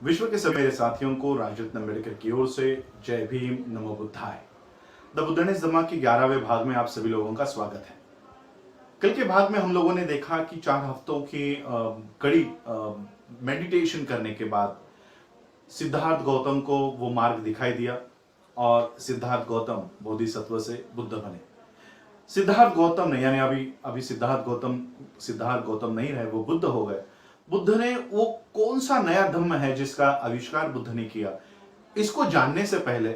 विश्व के सभी मेरे साथियों को राजरत्न अम्बेडकर की ओर से जय भीम, नमो बुद्धाय। द बुद्धनेस धम्मा के 11वें भाग में आप सभी लोगों का स्वागत है। कल के भाग में हम लोगों ने देखा कि 4 हफ्तों की कड़ी मेडिटेशन करने के बाद सिद्धार्थ गौतम को वो मार्ग दिखाई दिया और सिद्धार्थ गौतम बोधिसत्व से बुद्ध बने। सिद्धार्थ गौतम ने यानी अभी सिद्धार्थ गौतम नहीं रहे, वो बुद्ध हो गए। बुद्ध ने वो कौन सा नया धम्म है जिसका आविष्कार बुद्ध ने किया, इसको जानने से पहले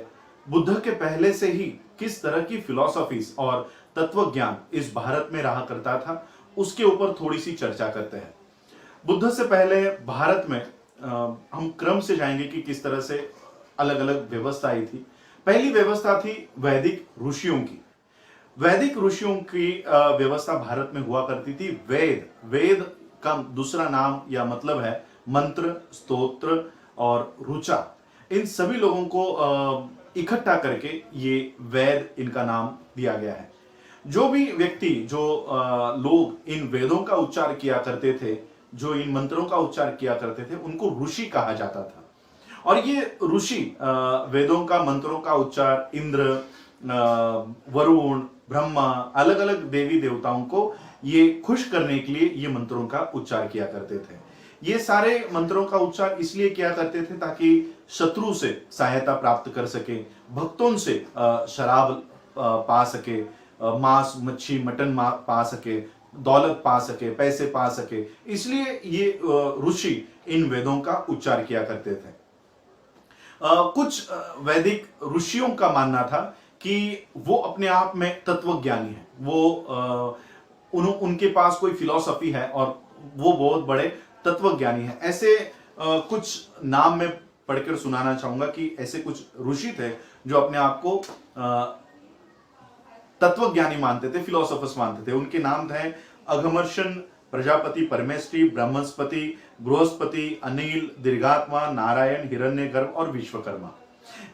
बुद्ध के पहले से ही किस तरह की फिलॉसफीज और तत्व ज्ञान इस भारत में रहा करता था, उसके ऊपर थोड़ी सी चर्चा करते हैं। बुद्ध से पहले भारत में हम क्रम से जाएंगे कि किस तरह से अलग अलग व्यवस्था आई थी। पहली व्यवस्था थी वैदिक ऋषियों की। वैदिक ऋषियों की व्यवस्था भारत में हुआ करती थी। वेद का दूसरा नाम या मतलब है मंत्र, स्तोत्र और ऋचा। इन सभी लोगों को इकट्ठा करके ये वेद इनका नाम दिया गया है। जो भी व्यक्ति लोग इन वेदों का उच्चार किया करते थे, जो इन मंत्रों का उच्चार किया करते थे, उनको ऋषि कहा जाता था। और ये ऋषि वेदों का मंत्रों का उच्चार इंद्र, वरुण, ब्रह्मा, अलग अलग देवी देवताओं को ये खुश करने के लिए ये मंत्रों का उच्चार किया करते थे। ये सारे मंत्रों का उच्चार इसलिए किया करते थे ताकि शत्रु से सहायता प्राप्त कर सके, भक्तों से शराब पा सके, मांस, मच्छी, मटन पा सके, दौलत पा सके, पैसे पा सके। इसलिए ये ऋषि इन वेदों का उच्चार किया करते थे। कुछ वैदिक ऋषियों का मानना था कि वो अपने आप में तत्वज्ञानी है, वो उनके पास कोई फिलॉसफी है और वो बहुत बड़े तत्वज्ञानी है। ऐसे कुछ नाम मैं पढ़कर सुनाना चाहूंगा कि ऐसे कुछ ऋषि थे जो अपने आप को तत्वज्ञानी मानते थे, फिलोसोफर्स मानते थे। उनके नाम थे अघमर्षण, प्रजापति, परमेष्टि, ब्रह्मस्पति, बृहस्पति, अनिल, दीर्घात्मा, नारायण, हिरण्यगर्भ और विश्वकर्मा।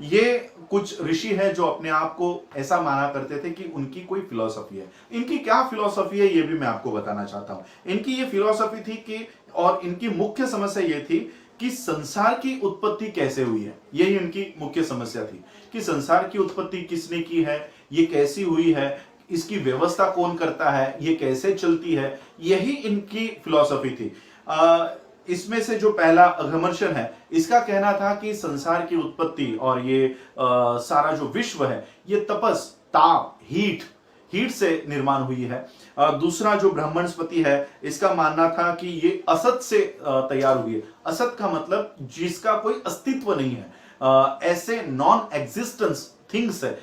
ये कुछ ऋषि हैं जो अपने आप को ऐसा माना करते थे कि उनकी कोई फिलॉसफी है। इनकी क्या फिलॉसफी है ये भी मैं आपको बताना चाहता हूं। इनकी ये फिलॉसफी थी कि, और इनकी मुख्य समस्या ये थी कि संसार की उत्पत्ति कैसे हुई है। यही इनकी मुख्य समस्या थी कि संसार की उत्पत्ति किसने की है, ये कैसी हुई है, इसकी व्यवस्था कौन करता है, ये कैसे चलती है। यही इनकी फिलॉसफी थी। इसमें से जो पहला अघमर्षण है, इसका कहना था कि संसार की उत्पत्ति और ये सारा जो विश्व है, ये तपस, ताप, हीट से निर्माण हुई है। दूसरा जो ब्रह्मस्पति है, इसका मानना था कि ये असत से तैयार हुई है। असत का मतलब जिसका कोई अस्तित्व नहीं है, ऐसे नॉन एग्जिस्टेंस थिंग्स है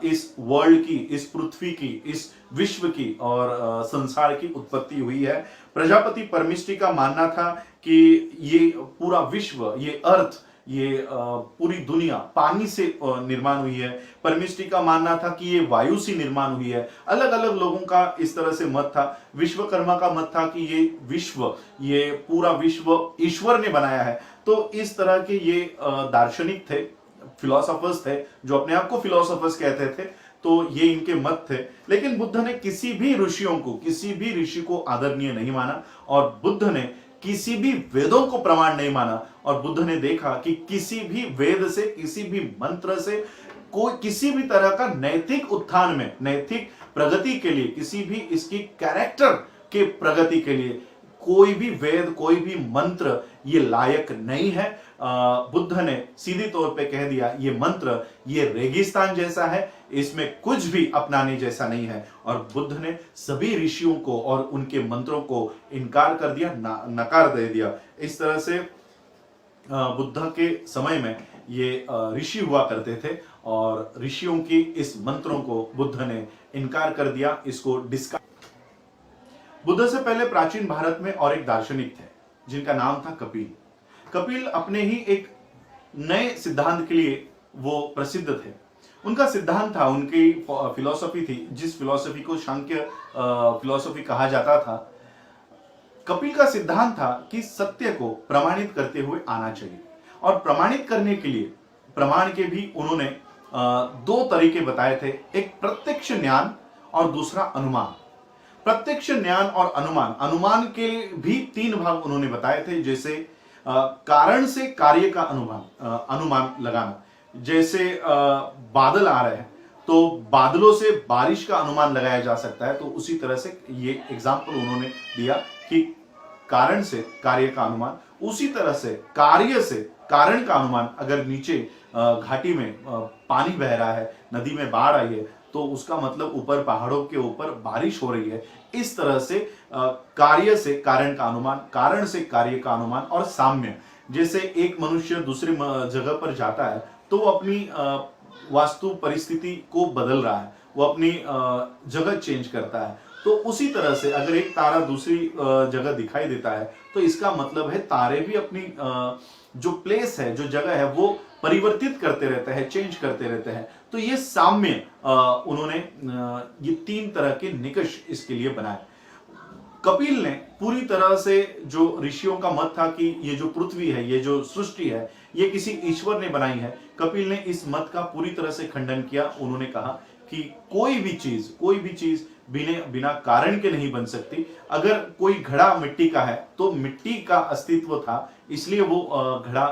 इस वर्ल्ड की, इस पृथ्वी की, इस विश्व की और संसार की उत्पत्ति हुई है। प्रजापति परमेष्टि का मानना था कि ये पूरा विश्व, ये अर्थ, ये पूरी दुनिया पानी से निर्माण हुई है। परमेष्टि का मानना था कि ये वायु से निर्माण हुई है। अलग अलग लोगों का इस तरह से मत था। विश्वकर्मा का मत था कि ये विश्व, ये पूरा विश्व ईश्वर ने बनाया है। तो इस तरह के ये दार्शनिक थे, फिलोसोफर्स थे, जो अपने आप को फिलोसोफर्स कहते थे। तो ये इनके मत थे। लेकिन बुद्ध ने किसी भी ऋषि को आदरणीय नहीं माना और बुद्ध ने किसी भी वेदों को प्रमाण नहीं माना। और बुद्ध ने देखा कि किसी भी वेद से, किसी भी मंत्र से कोई किसी भी तरह का नैतिक उत्थान में, नैतिक प्रगति के लिए, किसी भी इसकी कैरेक्टर के प्रगति के लिए कोई भी वेद, कोई भी मंत्र ये लायक नहीं है। बुद्ध ने सीधी तौर पे कह दिया, ये मंत्र ये रेगिस्तान जैसा है, इसमें कुछ भी अपनाने जैसा नहीं है। और बुद्ध ने सभी ऋषियों को और उनके मंत्रों को इनकार कर दिया, नकार दे दिया। इस तरह से बुद्ध के समय में ये ऋषि हुआ करते थे और ऋषियों की इस मंत्रों को बुद्ध ने इनकार कर दिया, इसको डिस्कार्ड। बुद्ध से पहले प्राचीन भारत में और एक दार्शनिक थे जिनका नाम था कपिल। कपिल अपने ही एक नए सिद्धांत के लिए वो प्रसिद्ध थे। उनका सिद्धांत था, उनकी फिलॉसफी थी, जिस फिलॉसफी को सांख्य फिलॉसफी कहा जाता था। कपिल का सिद्धांत था कि सत्य को प्रमाणित करते हुए आना चाहिए। और प्रमाणित करने के लिए प्रमाण के भी उन्होंने 2 तरीके बताए थे, एक प्रत्यक्ष ज्ञान और दूसरा अनुमान। प्रत्यक्ष ज्ञान और अनुमान के भी 3 भाग उन्होंने बताए थे। जैसे कारण से कार्य का अनुमान लगाना, जैसे बादल आ रहे हैं तो बादलों से बारिश का अनुमान लगाया जा सकता है, तो उसी तरह से ये एग्जाम्पल उन्होंने दिया कि कारण से कार्य का अनुमान, उसी तरह से कार्य से कारण का अनुमान। अगर नीचे घाटी में पानी बह रहा है, नदी में बाढ़ आई है, तो उसका मतलब ऊपर पहाड़ों के ऊपर बारिश हो रही है। इस तरह से कार्य से कारण का अनुमान, कारण से कार्य का अनुमान। और साम्य, जैसे एक मनुष्य दूसरी जगह पर जाता है तो वो अपनी वास्तु परिस्थिति को बदल रहा है, वो अपनी जगह चेंज करता है। तो उसी तरह से अगर एक तारा दूसरी जगह दिखाई देता है तो इसका मतलब है तारे भी अपनी जो प्लेस है, जो जगह है, वो परिवर्तित करते रहते हैं, चेंज करते रहते हैं। तो ये साम्य उन्होंने ये 3 तरह के निकष इसके लिए बनाए। कपिल ने पूरी तरह से, जो ऋषियों का मत था कि ये जो पृथ्वी है, ये जो सृष्टि है, ये किसी ईश्वर ने बनाई है, कपिल ने इस मत का पूरी तरह से खंडन किया। उन्होंने कहा कि कोई भी चीज बिना कारण के नहीं बन सकती। अगर कोई घड़ा मिट्टी का है तो मिट्टी का अस्तित्व था, इसलिए वो घड़ा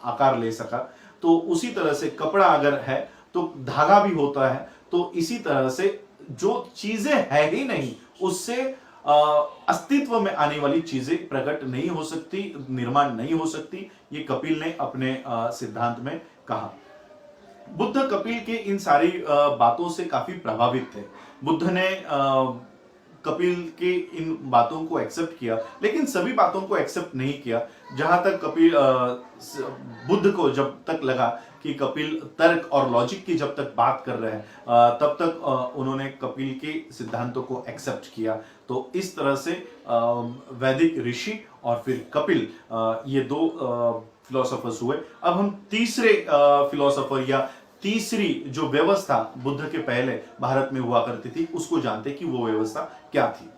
आकार ले सका। तो उसी तरह से कपड़ा अगर है तो धागा भी होता है। तो इसी तरह से जो चीजें है ही नहीं, उससे अस्तित्व में आने वाली चीजें प्रकट नहीं हो सकती, निर्माण नहीं हो सकती। ये कपिल ने अपने सिद्धांत में कहा। बुद्ध कपिल के इन सारी बातों से काफी प्रभावित थे। बुद्ध ने कपिल के इन बातों को एक्सेप्ट किया, लेकिन सभी बातों को एक्सेप्ट नहीं किया। जहां तक कपिल बुद्ध को जब तक लगा कि कपिल तर्क और लॉजिक की जब तक बात कर रहे हैं, तब तक उन्होंने कपिल के सिद्धांतों को एक्सेप्ट किया। तो इस तरह से वैदिक ऋषि और फिर कपिल, ये 2 फिलोसोफर्स हुए। अब हम तीसरे फिलोसोफर या तीसरी जो व्यवस्था बुद्ध के पहले भारत में हुआ करती थी, उसको जानते कि वो व्यवस्था क्या थी।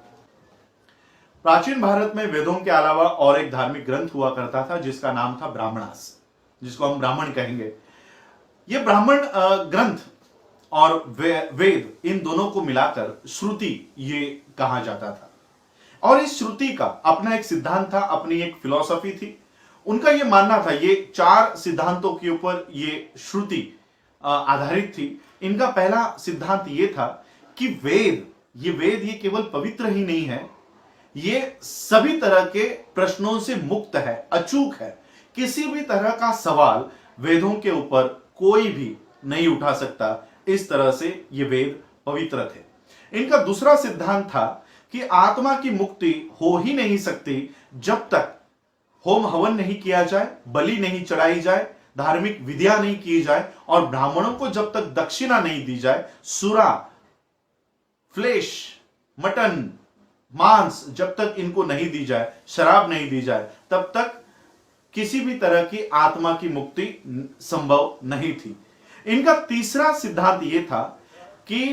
प्राचीन भारत में वेदों के अलावा और एक धार्मिक ग्रंथ हुआ करता था जिसका नाम था ब्राह्मणास, जिसको हम ब्राह्मण कहेंगे। ये ब्राह्मण ग्रंथ और वेद, इन दोनों को मिलाकर श्रुति ये कहा जाता था। और इस श्रुति का अपना एक सिद्धांत था, अपनी एक फिलॉसफी थी। उनका ये मानना था, ये 4 सिद्धांतों के ऊपर ये श्रुति आधारित थी। इनका पहला सिद्धांत ये था कि वेद ये केवल पवित्र ही नहीं है, ये सभी तरह के प्रश्नों से मुक्त है, अचूक है। किसी भी तरह का सवाल वेदों के ऊपर कोई भी नहीं उठा सकता। इस तरह से ये वेद पवित्र थे। इनका दूसरा सिद्धांत था कि आत्मा की मुक्ति हो ही नहीं सकती जब तक होम हवन नहीं किया जाए, बलि नहीं चढ़ाई जाए, धार्मिक विधियां नहीं की जाए, और ब्राह्मणों को जब तक दक्षिणा नहीं दी जाए, सुरा, फ्लेश, मटन, मांस जब तक इनको नहीं दी जाए, शराब नहीं दी जाए, तब तक किसी भी तरह की आत्मा की मुक्ति संभव नहीं थी। इनका तीसरा सिद्धांत यह था कि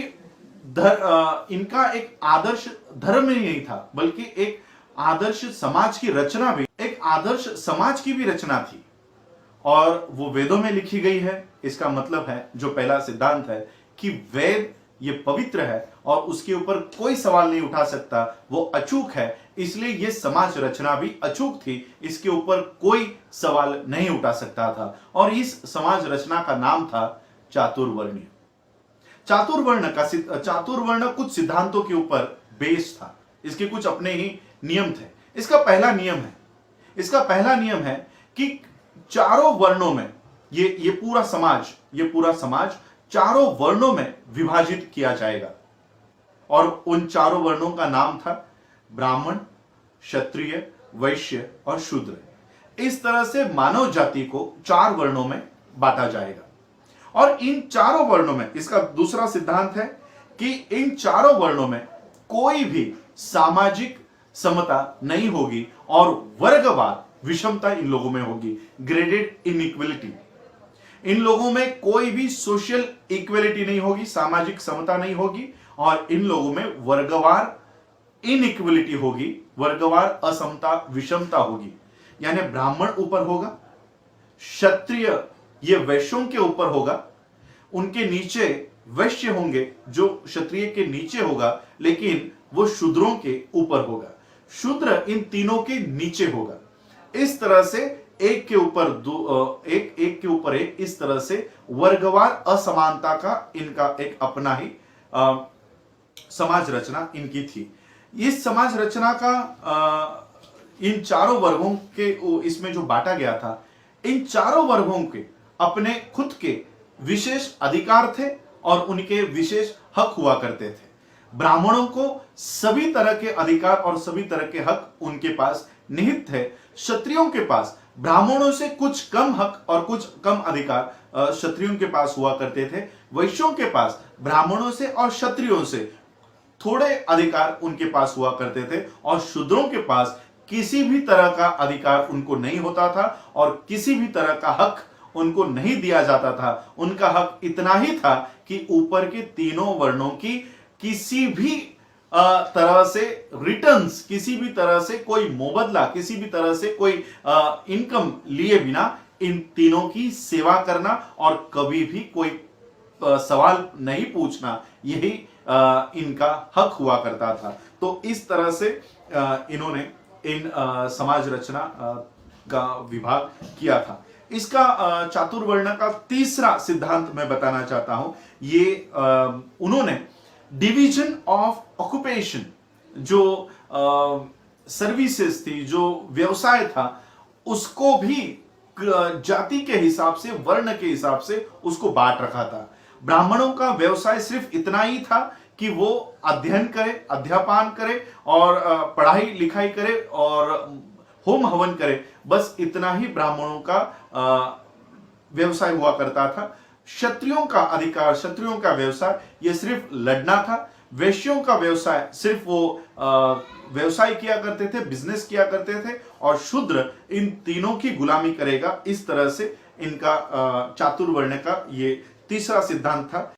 इनका एक आदर्श धर्म ही नहीं था, बल्कि एक आदर्श समाज की रचना भी, एक आदर्श समाज की भी रचना थी, और वो वेदों में लिखी गई है। इसका मतलब है, जो पहला सिद्धांत है कि वेद ये पवित्र है और उसके ऊपर कोई सवाल नहीं उठा सकता, वो अचूक है, इसलिए ये समाज रचना भी अचूक थी, इसके ऊपर कोई सवाल नहीं उठा सकता था। और इस समाज रचना का नाम था चातुर्वर्ण्य। चातुर्वर्ण कुछ सिद्धांतों के ऊपर बेस था, इसके कुछ अपने ही नियम थे। इसका पहला नियम है कि चारों वर्णों में ये पूरा समाज चारों वर्णों में विभाजित किया जाएगा, और उन चारों वर्णों का नाम था ब्राह्मण, क्षत्रिय, वैश्य और शूद्र। इस तरह से मानव जाति को 4 वर्णों में बांटा जाएगा। और इन चारों वर्णों में, इसका दूसरा सिद्धांत है कि इन चारों वर्णों में कोई भी सामाजिक समता नहीं होगी, और वर्गवाद, विषमता इन लोगों में होगी, ग्रेडेड इनइक्वलिटी। इन लोगों में कोई भी सोशल इक्वलिटी नहीं होगी, सामाजिक समता नहीं होगी, और इन लोगों में वर्गवार इनइक्वलिटी होगी, वर्गवार असमता, विषमता होगी। यानी ब्राह्मण ऊपर होगा, क्षत्रिय ये वैश्यों के ऊपर होगा, उनके नीचे वैश्य होंगे जो क्षत्रिय के नीचे होगा, लेकिन वो शूद्रों के ऊपर होगा, शूद्र इन तीनों के नीचे होगा। इस तरह से एक के ऊपर एक के ऊपर एक इस तरह से वर्गवार असमानता का इनका एक अपना ही समाज रचना इनकी थी। इस समाज रचना का इन चारों वर्गों के इसमें जो बांटा गया था, इन चारों वर्गों के अपने खुद के विशेष अधिकार थे और उनके विशेष हक हुआ करते थे। ब्राह्मणों को सभी तरह के अधिकार और सभी तरह के हक उनके पास निहित थे। क्षत्रियों के पास ब्राह्मणों से कुछ कम हक और कुछ कम अधिकार क्षत्रियों के पास हुआ करते थे। वैश्यों के पास ब्राह्मणों से और क्षत्रियों से थोड़े अधिकार उनके पास हुआ करते थे और शूद्रों के पास किसी भी तरह का अधिकार उनको नहीं होता था और किसी भी तरह का हक उनको नहीं दिया जाता था। उनका हक इतना ही था कि ऊपर के तीनों वर्णों की किसी भी तरह से रिटर्न्स, किसी भी तरह से कोई मुबदला, किसी भी तरह से कोई इनकम लिए बिना इन तीनों की सेवा करना और कभी भी कोई सवाल नहीं पूछना, यही इनका हक हुआ करता था। तो इस तरह से इन्होंने इन समाज रचना का विभाग किया था। इसका चातुर्वर्ण का तीसरा सिद्धांत मैं बताना चाहता हूं। ये उन्होंने डिवीजन ऑफ ऑक्युपेशन, जो सर्विसेज थी, जो व्यवसाय था, उसको भी जाति के हिसाब से, वर्ण के हिसाब से उसको बांट रखा था। ब्राह्मणों का व्यवसाय सिर्फ इतना ही था कि वो अध्ययन करे, अध्यापन करे और पढ़ाई लिखाई करे और होम हवन करे, बस इतना ही ब्राह्मणों का व्यवसाय हुआ करता था। क्षत्रियों का अधिकार, क्षत्रियों का व्यवसाय ये सिर्फ लड़ना था। वैश्यों का व्यवसाय सिर्फ वो व्यवसाय किया करते थे, बिजनेस किया करते थे और शूद्र इन तीनों की गुलामी करेगा। इस तरह से इनका चातुर्वर्ण का ये तीसरा सिद्धांत था।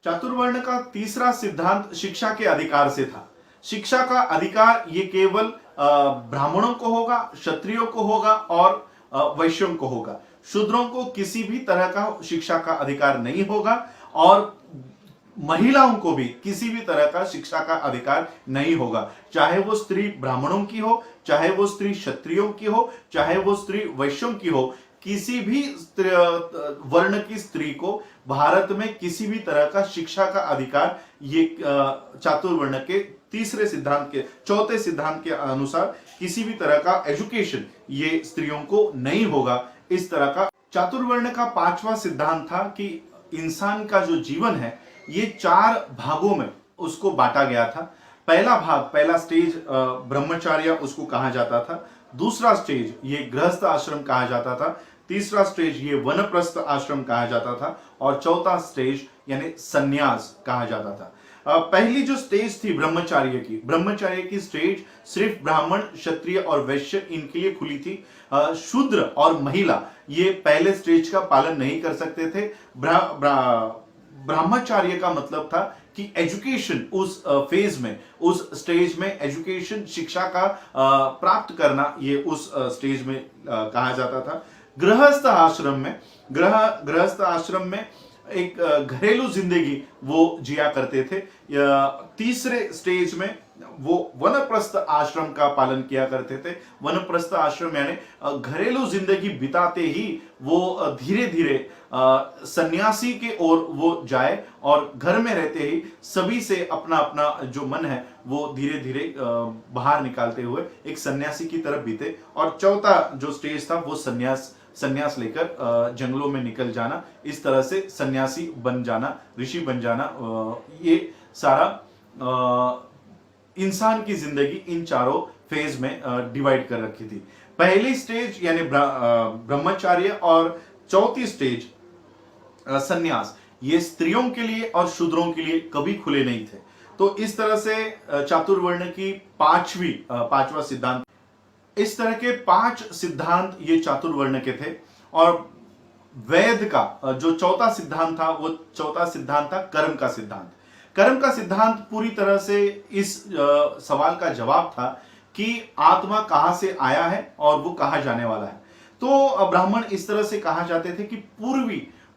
चातुर्वर्ण का तीसरा सिद्धांत शिक्षा के अधिकार से था। शिक्षा का अधिकार ये केवल ब्राह्मणों को होगा, क्षत्रियों को होगा और वैश्यों को होगा। शूद्रों को किसी भी तरह का शिक्षा का अधिकार नहीं होगा और महिलाओं को भी किसी भी तरह का शिक्षा का अधिकार नहीं होगा। चाहे वो स्त्री ब्राह्मणों की हो, चाहे वो स्त्री क्षत्रियों की हो, चाहे वो स्त्री वैश्यों की हो, किसी भी वर्ण की स्त्री को भारत में किसी भी तरह का शिक्षा का अधिकार ये चातुर्वर्ण के तीसरे सिद्धांत के चौथे सिद्धांत के अनुसार किसी भी तरह का एजुकेशन ये स्त्रियों को नहीं होगा। इस तरह का चातुर्वर्ण का पांचवा सिद्धांत था कि इंसान का जो जीवन है ये चार भागों में उसको बांटा गया था। पहला भाग, पहला स्टेज ब्रह्मचर्य उसको कहा जाता था। दूसरा स्टेज ये गृहस्थ आश्रम कहा जाता था। तीसरा स्टेज ये वनप्रस्थ आश्रम कहा जाता था और चौथा स्टेज यानी सन्यास कहा जाता था। पहली जो स्टेज थी ब्रह्मचर्य की स्टेज सिर्फ ब्राह्मण, क्षत्रिय और वैश्य इनके लिए खुली थी। शूद्र और महिला ये पहले स्टेज का पालन नहीं कर सकते थे। ब्रह्मचर्य का मतलब था कि एजुकेशन उस फेज में, उस स्टेज में एजुकेशन, शिक्षा का प्राप्त करना ये उस स्टेज में कहा जाता था। गृहस्थ आश्रम में एक घरेलू जिंदगी वो जिया करते थे। तीसरे स्टेज में वो वनप्रस्थ आश्रम का पालन किया करते थे। वनप्रस्थ आश्रम यानी घरेलू जिंदगी बिताते ही वो धीरे धीरे सन्यासी के ओर वो जाए और घर में रहते ही सभी से अपना अपना जो मन है वो धीरे धीरे बाहर निकालते हुए एक सन्यासी की तरफ बीते। और चौथा जो स्टेज था वो सन्यास लेकर जंगलों में निकल जाना, इस तरह से सन्यासी बन जाना, ऋषि बन जाना। ये सारा इंसान की जिंदगी इन चारों फेज में डिवाइड कर रखी थी। पहली स्टेज यानी ब्रह्मचर्य और चौथी स्टेज सन्यास ये स्त्रियों के लिए और शूद्रों के लिए कभी खुले नहीं थे। तो इस तरह से चातुर्वर्ण की पांचवा सिद्धांत, इस तरह के 5 सिद्धांत ये चातुर्वर्ण के थे। और वेद का जो चौथा सिद्धांत था वो चौथा सिद्धांत था कर्म का सिद्धांत। कर्म का सिद्धांत पूरी तरह से इस सवाल का जवाब था कि आत्मा कहां से आया है और वो कहां जाने वाला है। तो ब्राह्मण इस तरह से कहा जाते थे कि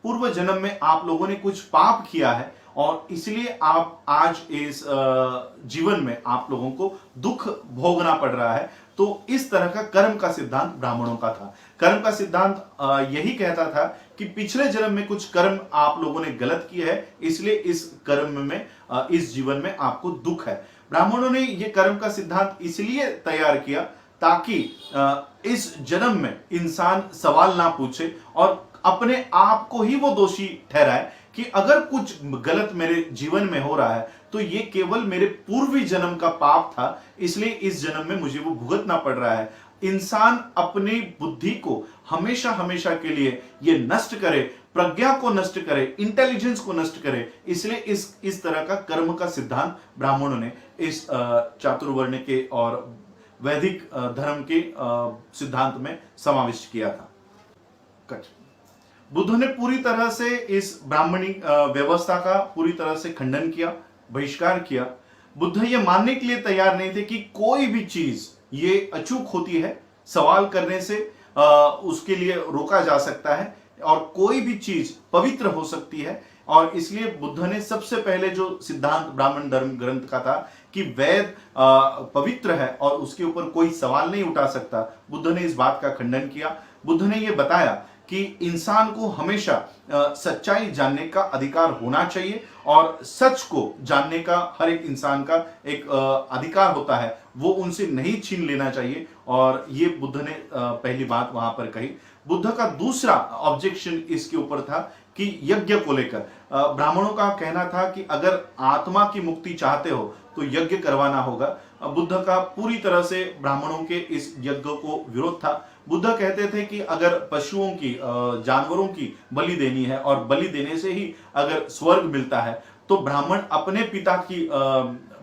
पूर्व जन्म में आप लोगों ने कुछ पाप किया है और इसलिए आप आज इस जीवन में आप लोगों को दुख भोगना पड़ रहा है। तो इस तरह का कर्म का सिद्धांत ब्राह्मणों का था। कर्म का सिद्धांत यही कहता था कि पिछले जन्म में कुछ कर्म आप लोगों ने गलत किया है, इसलिए इस कर्म में इस जीवन में आपको दुख है। ब्राह्मणों ने यह कर्म का सिद्धांत इसलिए तैयार किया ताकि इस जन्म में इंसान सवाल ना पूछे और अपने आप को ही वो दोषी ठहराए कि अगर कुछ गलत मेरे जीवन में हो रहा है तो ये केवल मेरे पूर्वी जन्म का पाप था, इसलिए इस जन्म में मुझे वो भुगतना पड़ रहा है। इंसान अपनी बुद्धि को हमेशा हमेशा के लिए ये नष्ट करे, प्रज्ञा को नष्ट करे, इंटेलिजेंस को नष्ट करे, इसलिए इस तरह का कर्म का सिद्धांत ब्राह्मणों ने इस चातुर्वर्ण के और वैदिक धर्म के सिद्धांत में समाविष्ट किया था। बुद्ध ने पूरी तरह से इस ब्राह्मणी व्यवस्था का पूरी तरह से खंडन किया, बहिष्कार किया। बुद्ध ये मानने के लिए तैयार नहीं थे कि कोई भी चीज ये अचूक होती है, सवाल करने से उसके लिए रोका जा सकता है और कोई भी चीज पवित्र हो सकती है। और इसलिए बुद्ध ने सबसे पहले जो सिद्धांत ब्राह्मण धर्म ग्रंथ का था कि वेद पवित्र है और उसके ऊपर कोई सवाल नहीं उठा सकता, बुद्ध ने इस बात का खंडन किया। बुद्ध ने यह बताया कि इंसान को हमेशा सच्चाई जानने का अधिकार होना चाहिए और सच को जानने का हर एक इंसान का एक अधिकार होता है, वो उनसे नहीं छीन लेना चाहिए। और ये बुद्ध ने पहली बात वहां पर कही। बुद्ध का दूसरा ऑब्जेक्शन इसके ऊपर था कि यज्ञ को लेकर ब्राह्मणों का कहना था कि अगर आत्मा की मुक्ति चाहते हो तो यज्ञ करवाना होगा। बुद्ध का पूरी तरह से ब्राह्मणों के इस यज्ञ को विरोध था। बुद्ध कहते थे कि अगर पशुओं की जानवरों की बलि देनी है और बलि देने से ही अगर स्वर्ग मिलता है तो ब्राह्मण अपने पिता की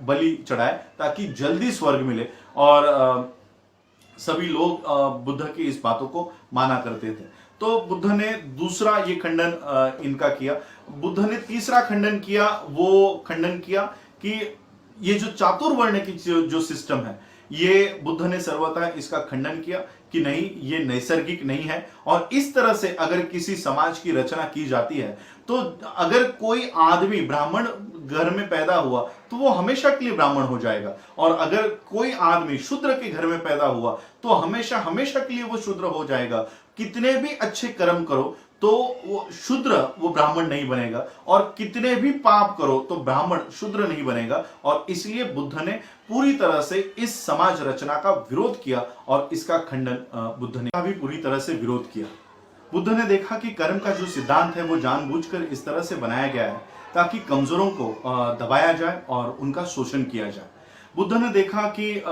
बलि चढ़ाए ताकि जल्दी स्वर्ग मिले। और सभी लोग बुद्ध की इस बातों को माना करते थे। तो बुद्ध ने दूसरा ये खंडन इनका किया। बुद्ध ने तीसरा खंडन किया, वो खंडन किया कि ये जो चातुर्वर्ण की जो सिस्टम है, ये बुद्ध ने सर्वथा इसका खंडन किया कि नहीं, ये नैसर्गिक नहीं है। और इस तरह से अगर किसी समाज की रचना की जाती है तो अगर कोई आदमी ब्राह्मण घर में पैदा हुआ तो वो हमेशा के लिए ब्राह्मण हो जाएगा, और अगर कोई आदमी शूद्र के घर में पैदा हुआ तो हमेशा हमेशा के लिए वो शूद्र हो जाएगा। कितने भी अच्छे कर्म करो तो वो शूद्र वो ब्राह्मण नहीं बनेगा, और कितने भी पाप करो तो ब्राह्मण शूद्र नहीं बनेगा। और इसलिए बुद्ध ने पूरी तरह से इस समाज रचना का विरोध किया और इसका खंडन बुद्ध ने भी पूरी तरह से विरोध किया। बुद्ध ने देखा कि कर्म का जो सिद्धांत है वो जानबूझकर इस तरह से बनाया गया है ताकि कमजोरों को दबाया जाए और उनका शोषण किया जाए। बुद्ध ने देखा कि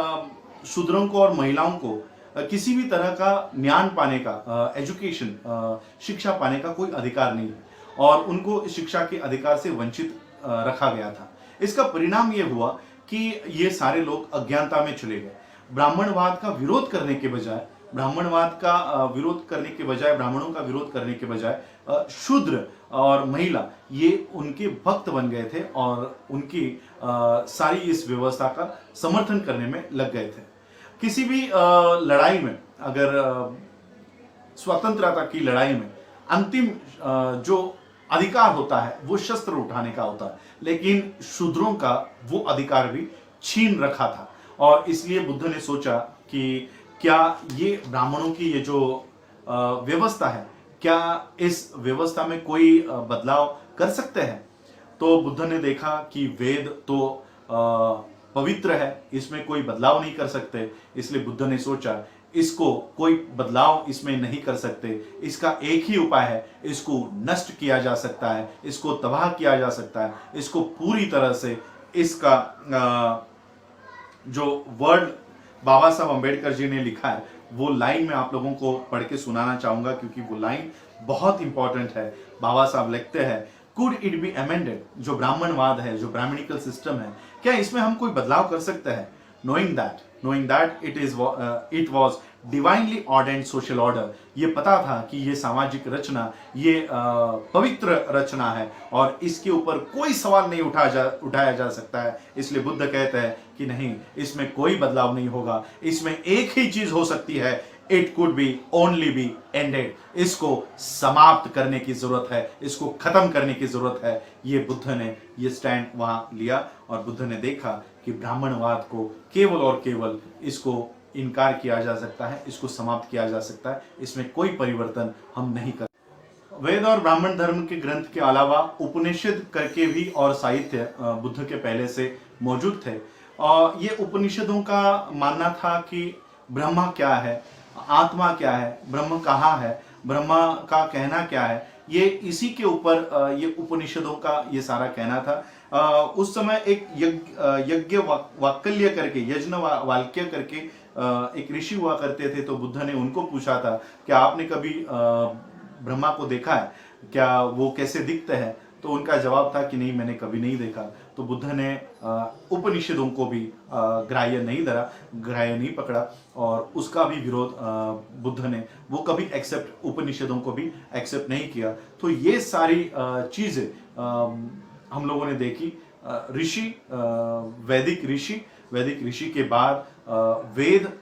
शूद्रों को और महिलाओं को किसी भी तरह का ज्ञान पाने का, एजुकेशन, शिक्षा पाने का कोई अधिकार नहीं है और उनको शिक्षा के अधिकार से वंचित रखा गया था। इसका परिणाम यह हुआ कि ये सारे लोग अज्ञानता में चले गए। ब्राह्मणवाद का विरोध करने के बजाय, ब्राह्मणों का विरोध करने के बजाय शूद्र और महिला ये उनके भक्त बन गए थे और उनकी सारी इस व्यवस्था का समर्थन करने में लग गए थे। किसी भी लड़ाई में, अगर स्वतंत्रता की लड़ाई में अंतिम जो अधिकार होता है वो शस्त्र उठाने का होता है, लेकिन शूद्रों का वो अधिकार भी छीन रखा था। और इसलिए बुद्ध ने सोचा कि क्या ये ब्राह्मणों की ये जो व्यवस्था है, क्या इस व्यवस्था में कोई बदलाव कर सकते हैं। तो बुद्ध ने देखा कि वेद तो पवित्र है, इसमें कोई बदलाव नहीं कर सकते। इसलिए बुद्ध ने सोचा इसको कोई बदलाव इसमें नहीं कर सकते, इसका एक ही उपाय है, इसको नष्ट किया जा सकता है, इसको तबाह किया जा सकता है, इसको पूरी तरह से इसका जो वर्ड बाबा साहब अम्बेडकर जी ने लिखा है वो लाइन मैं आप लोगों को पढ़ के सुनाना चाहूंगा क्योंकि वो लाइन बहुत इंपॉर्टेंट है। बाबा साहब लिखते हैं, कुड इट बी अमेंडेड, जो ब्राह्मणवाद है, जो ब्राह्मणिकल सिस्टम है, क्या इसमें हम कोई बदलाव कर सकते हैं? knowing that it was divinely ordained social order, ये पता था कि ये सामाजिक रचना, ये पवित्र रचना है और इसके ऊपर कोई सवाल नहीं उठाया जा सकता है। इसलिए बुद्ध कहते हैं कि नहीं, इसमें कोई बदलाव नहीं होगा, इसमें एक ही चीज हो सकती है, it could be only B ended, इसको समाप्त करने की जरूरत है, इसको खत्म करने की जरूरत है। ये बुद्ध ने ये स्टैंड वहां लिया और बुद्ध ने देखा कि ब्राह्मणवाद को केवल और केवल इसको इनकार किया जा सकता है, इसको समाप्त किया जा सकता है, इसमें कोई परिवर्तन हम नहीं कर। वेद और ब्राह्मण धर्म के ग्रंथ के अलावा उपनिषद करके भी और साहित्य बुद्ध के पहले से मौजूद थे। और ये उपनिषदों का मानना था कि ब्रह्मा क्या है, आत्मा क्या है, ब्रह्म कहाँ है, ब्रह्मा का कहना क्या है, ये इसी के ऊपर ये उपनिषदों का ये सारा कहना था। उस समय एक यज्ञ वाक्कल्य करके, यज्ञ वाक्य करके एक ऋषि हुआ करते थे। तो बुद्ध ने उनको पूछा था कि आपने कभी ब्रह्मा को देखा है, क्या वो कैसे दिखते हैं? तो उनका जवाब था कि नहीं, मैंने कभी नहीं देखा। तो बुद्ध ने उपनिषदों को भी ग्राह्य नहीं धरा, ग्राह्य नहीं पकड़ा, और उसका भी विरोध बुद्ध ने, वो कभी एक्सेप्ट, उपनिषदों को भी एक्सेप्ट नहीं किया। तो ये सारी चीजें हम लोगों ने देखी। ऋषि, वैदिक ऋषि के बाद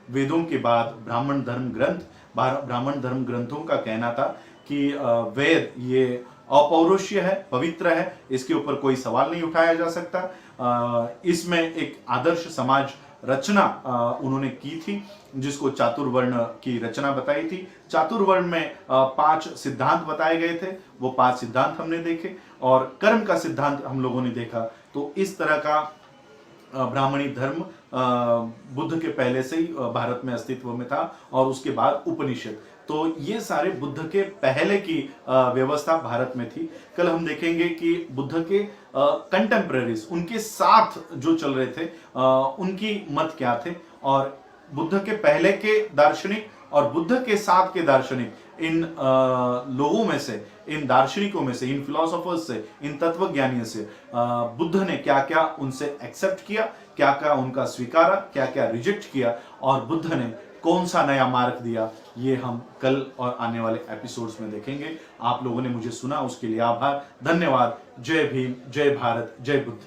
वेदों के बाद ब्राह्मण धर्म ग्रंथ, ब्राह्मण धर्म ग्रंथों का कहना था कि वेद ये अपौरुषीय है, पवित्र है, इसके ऊपर कोई सवाल नहीं उठाया जा सकता। इसमें एक आदर्श समाज रचना उन्होंने की थी, जिसको चातुर्वर्ण की रचना बताई थी। चातुर्वर्ण में 5 सिद्धांत बताए गए थे, वो 5 सिद्धांत हमने देखे, और कर्म का सिद्धांत हम लोगों ने देखा। तो इस तरह का ब्राह्मणी धर्म बुद्ध के पहले से ही भारत में अस्तित्व में था, और उसके बाद उपनिषद। तो ये सारे बुद्ध के पहले की व्यवस्था भारत में थी। कल हम देखेंगे कि बुद्ध के कंटेम्पररीज, उनके साथ जो चल रहे थे, उनकी मत क्या थे, और बुद्ध के पहले के दार्शनिक और बुद्ध के साथ के दार्शनिक, इन लोगों में से, इन दार्शनिकों में से, इन फिलोसोफर्स से, इन तत्वज्ञानियों से बुद्ध ने क्या क्या उनसे एक्सेप्ट किया, क्या क्या उनका स्वीकारा, क्या क्या रिजेक्ट किया, और बुद्ध ने कौन सा नया मार्ग दिया, ये हम कल और आने वाले एपिसोड्स में देखेंगे। आप लोगों ने मुझे सुना, उसके लिए आभार, धन्यवाद। जय भीम, जय भारत, जय बुद्ध।